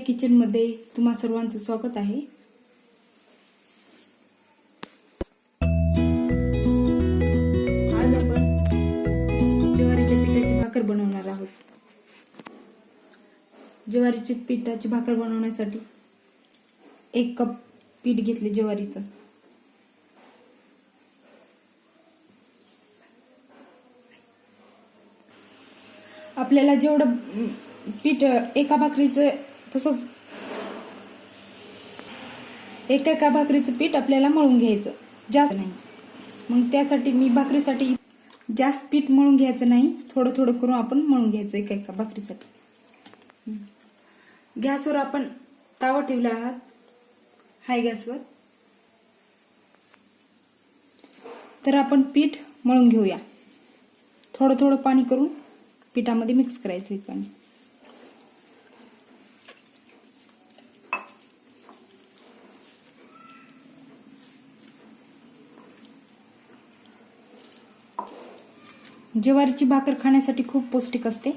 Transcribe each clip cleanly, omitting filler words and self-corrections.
Kitchen मध्ये तुम्हा सर्वांचं स्वागत आहे। आज आपण ज्वारीच्या पिठाची भाकर बनवणार आहोत। ज्वारीच्या पिठाची भाकर बनवण्यासाठी 1 कप पीठ घेतले ज्वारीचं। आपल्याला जेवढं पीठ एका भाकरीचं तसंच एका भाकरीचं पीठ आपल्याला मळून घ्यायचं, जास्त नाही। मग त्यासाठी मी भाकरीसाठी जास्त पीठ मळून घ्यायचं नाही, थोडं थोडं करून आपण मळून घ्यायचं एका भाकरीसाठी। गॅसवर आपण तवा ठेवला आहात, हाय गॅसवर। तर आपण पीठ मळून घेऊया। थोडं थोडं पाणी करून पिठामध्ये मिक्स करायचं हे पाणी। ज्वारीची भाकर खाण्यासाठी खूप पौष्टिक असते।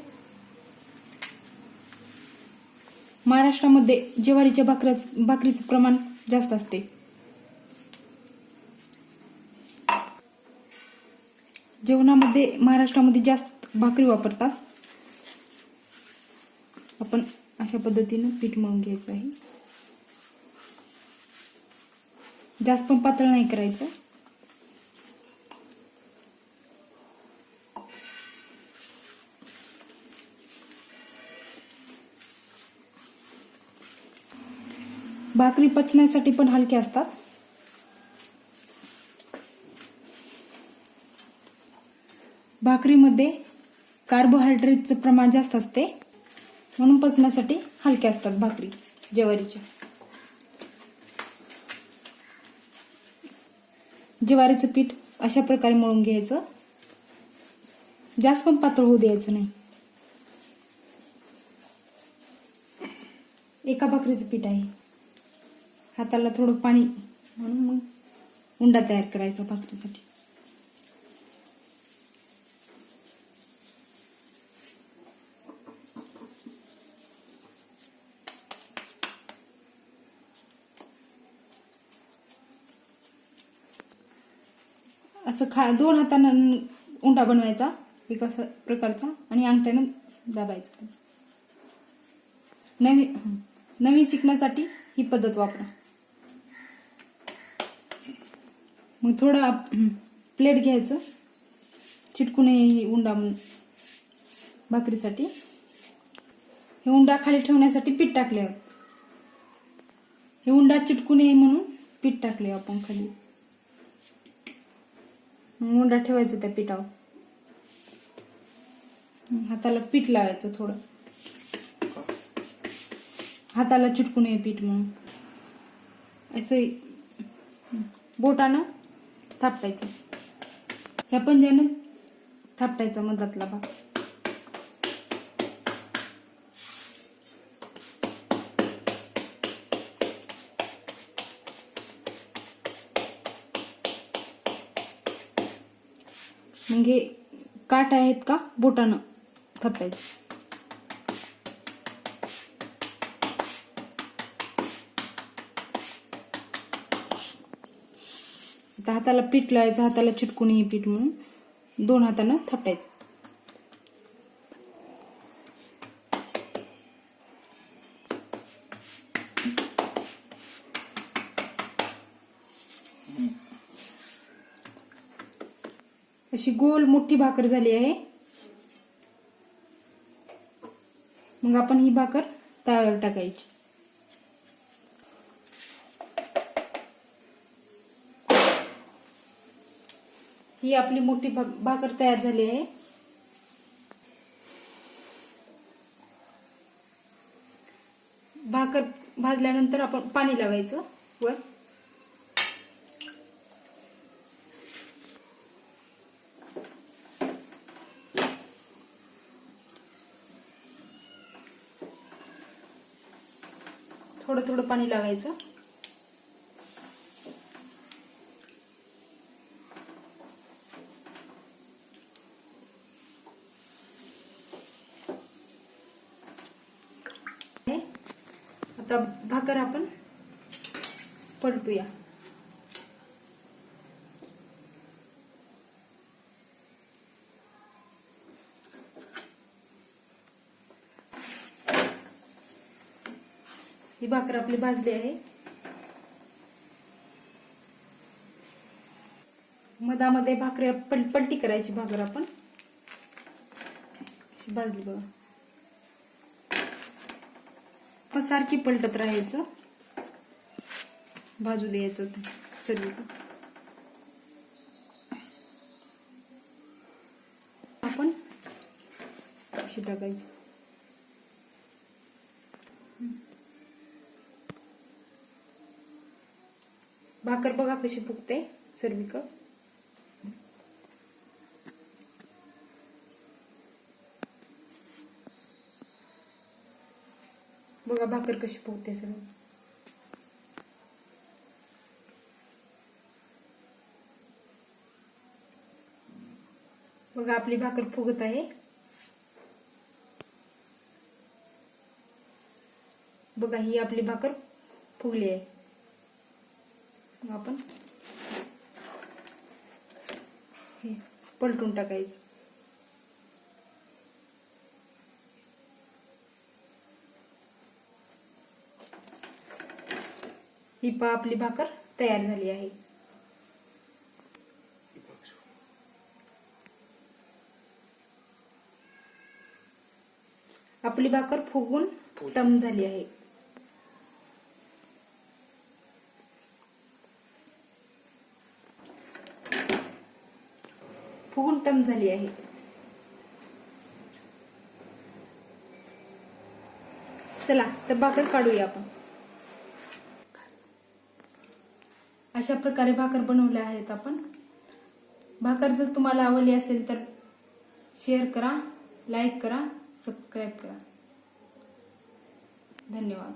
महाराष्ट्रामध्ये ज्वारीच्या भाकरीचं प्रमाण जास्त असते। जेवणामध्ये महाराष्ट्रामध्ये जास्त भाकरी वापरतात। आपण अशा पद्धतीने पीठ मळून घ्यायचं आहे, जास्त पण पातळ नाही करायचं। भाकरी पचण्यासाठी पण हलक्या असतात। भाकरीमध्ये कार्बोहायड्रेटचं प्रमाण जास्त असते, म्हणून पचण्यासाठी हलक्या असतात भाकरी ज्वारीच्या। ज्वारीचं पीठ अशा प्रकारे मळून घ्यायचं, जास्त पण पातळ होऊ द्यायचं नाही। एका भाकरीचं पीठ आहे, हाताला थोडं पाणी म्हणून मग उंडा तयार करायचा भाकरीसाठी। असं 2 हातानं उंडा बनवायचा एका प्रकारचा आणि अंगठ्यानं दाबायचा। नवीन शिकण्यासाठी ही पद्धत वापरा। मग थोडं प्लेट घ्यायचं, चिटकू नये उंडा भाकरीसाठी। हे उंडा खाली ठेवण्यासाठी पीठ टाकले, हे उंडा चिटकू नये म्हणून पीठ टाकले आपण खाली। उंडा ठेवायचा त्या पिठावर, हाताला पीठ लावायचं थोडं, हाताला चिटकू नये पीठ म्हणून। असं बोटानं थापटायचं, ह्या पंजानं थापटायचा मधातला भाग। मग हे काट आहेत का बोटानं थापटायचं। हाताला पीठ लावायचं, हाताला चिटकू नये पीठ म्हणून 2 हातानं थापटायचं। अशी गोल मोठी भाकर झाली आहे। मग आपण ही भाकर तव्यावर टाकायची। ही आपली मोठी भाकर तयार झाली आहे। भाकर भाजल्यानंतर आपण पाणी लावायचं वर। थोडं थोडं पाणी लावायचं। आता भाकर आपण पलटूया. ही भाकर आपली भाजली आहे. मधामध्ये भाकरी पलटी करायची. भाकर आपण अशी भाजली बघा. पण सारखी पलटत राहायचं, भाजू द्यायचं होतं सर्व. आपण अशी टाकायची. भाकर बघा कशी फुगते सर्वीकडे. बघा भाकर कशी फुगते सर्व. बघा आपली भाकर फुगत आहे. बघा ही आपली भाकर फुगली आहे. मग आपण हे पलटून टाकायचं. ही आपली भाकर तयार झाली आहे. आपली भाकर फुगून टम झाली आहे. फुगून टम झाली आहे. चला तर भाकर काढूया आपण. अशा प्रकारे भाकर बनवल्या आहेत आपण. भाकर जर तुम्हाला आवडली असेल तर शेअर करा, लाईक करा, सबस्क्राईब करा. धन्यवाद.